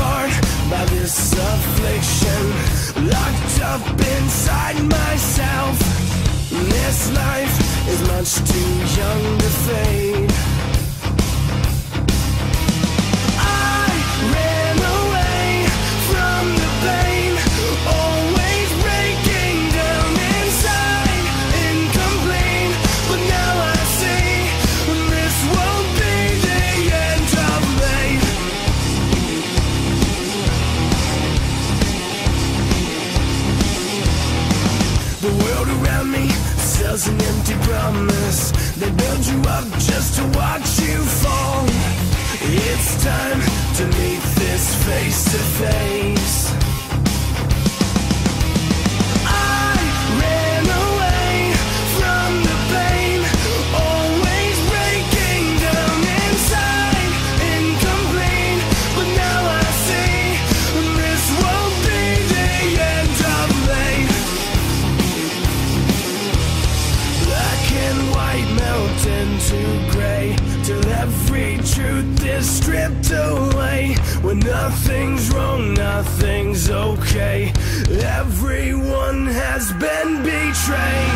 apart by this affliction, locked up inside myself. This life is much too young to fade. I ran away from the pain, always breaking down inside, incomplete. But now I see this won't be the end of me. The world around me sells an empty promise. They build you up just to watch you fall. It's time to meet this face to face. I ran away from the pain, always breaking down inside, incomplete. But now I see this won't be the end of me. Black and white melt into gray, till every truth is stripped away. When nothing's wrong, nothing's okay. Everyone has been betrayed.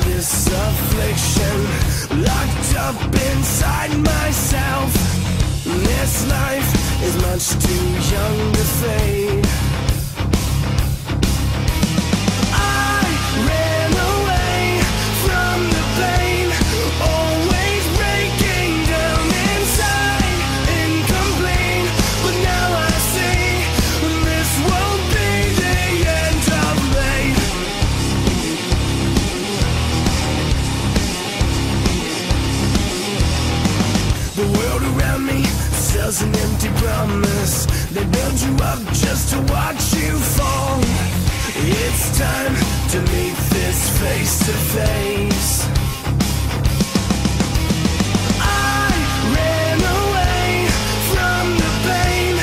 This affliction, locked up inside myself. This life is much too young to fade. I ran away from the pain, always breaking down inside, incomplete. But now I see this won't be the end of me. The world around me sells an empty promise. They build you up just to watch you fall. It's time to meet this face to face. I ran away from the pain,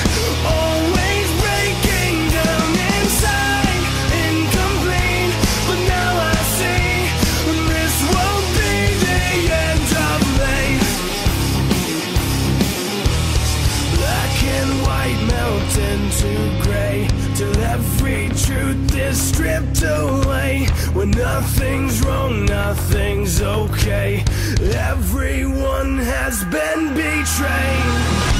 always breaking down inside, incomplete. But now I see this won't be the end of me. Black and white melt into gray, till every truth is stripped away. When nothing's wrong, nothing's okay. Everyone has been betrayed.